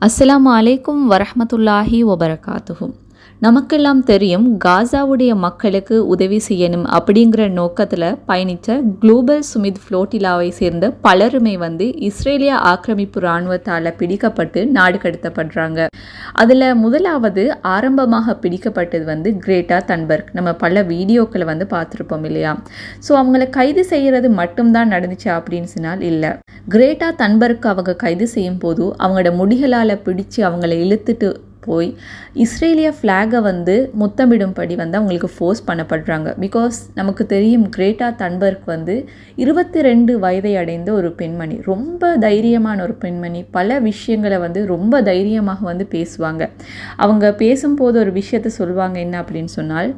அஸ்ஸலாமு அலைக்கும் வரஹ்மத்துல்லாஹி வபரகாத்துஹு. நமக்கெல்லாம் தெரியும், காசாவுடைய மக்களுக்கு உதவி செய்யணும் அப்படிங்கிற நோக்கத்தில் பயணித்த குளோபல் சுமித் ஃப்ளோட்டிலாவை சேர்ந்த பலருமே இஸ்ரேலிய ஆக்கிரமிப்பு இராணுவத்தால் பிடிக்கப்பட்டு நாடு கடத்தப்படுறாங்க. அதில் முதலாவது ஆரம்பமாக பிடிக்கப்பட்டது கிரேட்டா தன்பர்க். நம்ம பல வீடியோக்களை பார்த்துருப்போம் இல்லையா? ஸோ அவங்கள கைது செய்கிறது மட்டும்தான் நடந்துச்சு அப்படின்னு சொன்னால் இல்லை. கிரேட்டா தன்பர்க் அவங்க கைது செய்யும் போது அவங்களோட முடிகளால் பிடிச்சு அவங்கள இழுத்துட்டு போய் இஸ்ரேலிய ஃப்ளாகை முத்தமிடும்படி அவங்களுக்கு ஃபோர்ஸ் பண்ணப்படுறாங்க. பிகாஸ் நமக்கு தெரியும், கிரேட்டா தன்பர்க் 22 வயதை அடைந்த ஒரு பெண்மணி, ரொம்ப தைரியமான ஒரு பெண்மணி. பல விஷயங்களை ரொம்ப தைரியமாக பேசுவாங்க. அவங்க பேசும்போது ஒரு விஷயத்த சொல்லுவாங்க, என்ன அப்படின்னு சொன்னால்,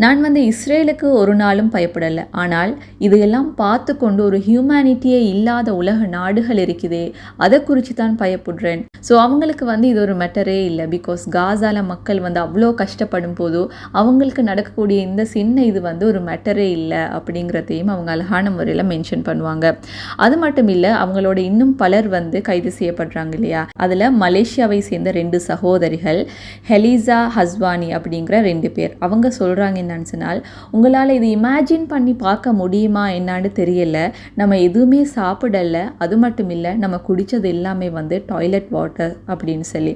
நான் இஸ்ரேலுக்கு ஒரு நாளும் பயப்படலை, ஆனால் இதையெல்லாம் பார்த்து கொண்டு ஒரு ஹியூமனிட்டியே இல்லாத உலக நாடுகள் இருக்குதே, அதை குறித்து தான் பயப்படுறேன். ஸோ அவங்களுக்கு இது ஒரு மேட்டரே இல்லை. பிகாஸ் காசால மக்கள் அவ்வளோ கஷ்டப்படும் போது அவங்களுக்கு நடக்கக்கூடிய இந்த சின்ன இது ஒரு மேட்டரே இல்லை அப்படிங்கிறதையும் அவங்க அழகான முறையில் மென்ஷன் பண்ணுவாங்க. அது மட்டும் இல்லை, அவங்களோட இன்னும் பலர் கைது செய்யப்படுறாங்க இல்லையா? அதில் மலேசியாவை சேர்ந்த 2 சகோதரிகள், ஹெலிசா ஹஸ்வானி அப்படிங்கிற 2 பேர். அவங்க சொல்கிறாங்க என்னன்னு சொன்னால், உங்களால் இது இமேஜின் பண்ணி பார்க்க முடியுமா என்னான்னு தெரியல, நம்ம எதுவுமே சாப்பிடலை, அது மட்டும் இல்லை நம்ம குடித்தது எல்லாமே டாய்லெட் வாட்டர் அப்படின்னு சொல்லி.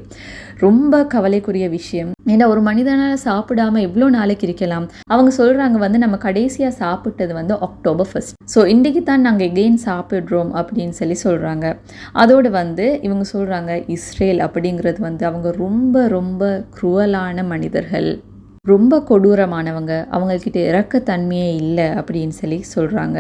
ரொம்ப கவலைக்குரிய விஷயம். ஏன்னா ஒரு மனிதனால் சாப்பிடாம எவ்வளோ நாளைக்கு இருக்கலாம்? அவங்க சொல்கிறாங்க, நம்ம கடைசியாக சாப்பிட்டது அக்டோபர் 1. ஸோ இன்றைக்கு தான் நாங்கள் எகெயின் சாப்பிட்றோம் அப்படின்னு சொல்லி சொல்கிறாங்க. அதோடு இவங்க சொல்கிறாங்க, இஸ்ரேல் அப்படிங்கிறது அவங்க ரொம்ப ரொம்ப குரூவலான மனிதர்கள், ரொம்ப கொடூரமானவங்க, அவங்கக்கிட்ட இரக்கத்தன்மையே இல்லை அப்படின்னு சொல்லி சொல்கிறாங்க.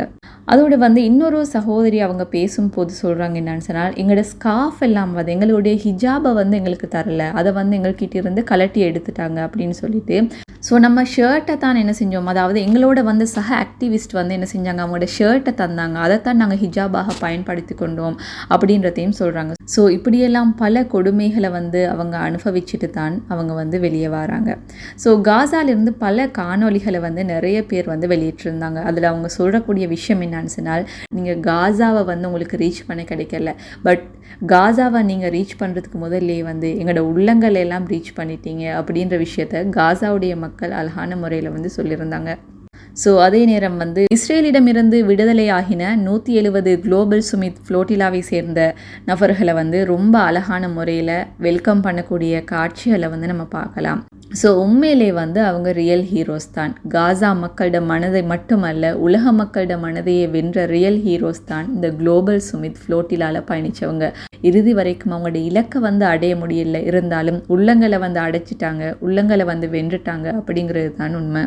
அதோடு இன்னொரு சகோதரி அவங்க பேசும்போது சொல்கிறாங்க என்னன்னு சொன்னால், எங்களோட ஸ்கார்ஃப் எல்லாம் எங்களுடைய ஹிஜாபை எங்களுக்கு தரல, அதை எங்கள்கிட்ட இருந்து கலட்டி எடுத்துட்டாங்க அப்படின்னு சொல்லிட்டு. ஸோ நம்ம ஷர்ட்டை தான் என்ன செஞ்சோம், அதாவது எங்களோட சக ஆக்டிவிஸ்ட் என்ன செஞ்சாங்க, அவங்களோட ஷர்ட்டை தந்தாங்க, அதைத்தான் நாங்கள் ஹிஜாபாக பயன்படுத்தி கொண்டோம் அப்படின்றதையும் சொல்கிறாங்க. ஸோ இப்படியெல்லாம் பல கொடுமைகளை அவங்க அனுபவிச்சுட்டு தான் அவங்க வெளியே வராங்க. ஸோ காசாலிருந்து பல காணொலிகளை நிறைய பேர் வெளியிட்டிருந்தாங்க. அதில் அவங்க சொல்கிறக்கூடிய விஷயம் என்னன்னு சொன்னால், நீங்கள் காசாவை உங்களுக்கு ரீச் பண்ண கிடைக்கல, பட் காசாவை நீங்கள் ரீச் பண்ணுறதுக்கு முதல்லே எங்களோட உள்ளங்களை எல்லாம் ரீச் பண்ணிட்டீங்க அப்படின்ற விஷயத்த காசாவுடைய மக்கள் அழகான முறையில் சொல்லியிருந்தாங்க. ஸோ அதே நேரம் இஸ்ரேலிடமிருந்து விடுதலையாகின 170 குளோபல் சுமித் ஃப்ளோட்டிலாவை சேர்ந்த நபர்களை ரொம்ப அழகான முறையில் வெல்கம் பண்ணக்கூடிய காட்சிகளை நம்ம பார்க்கலாம். ஸோ உண்மையிலே அவங்க ரியல் ஹீரோஸ் தான். காசா மக்களோட மனதை மட்டுமல்ல, உலக மக்களோட மனதையே வென்ற ரியல் ஹீரோஸ் தான் இந்த குளோபல் சுமித் ஃப்ளோட்டிலால் பயணித்தவங்க. இறுதி வரைக்கும் அவங்களோட இலக்கை அடைய முடியல, இருந்தாலும் உள்ளங்களை அடைச்சிட்டாங்க, உள்ளங்களை வென்றுட்டாங்க அப்படிங்கிறது தான் உண்மை.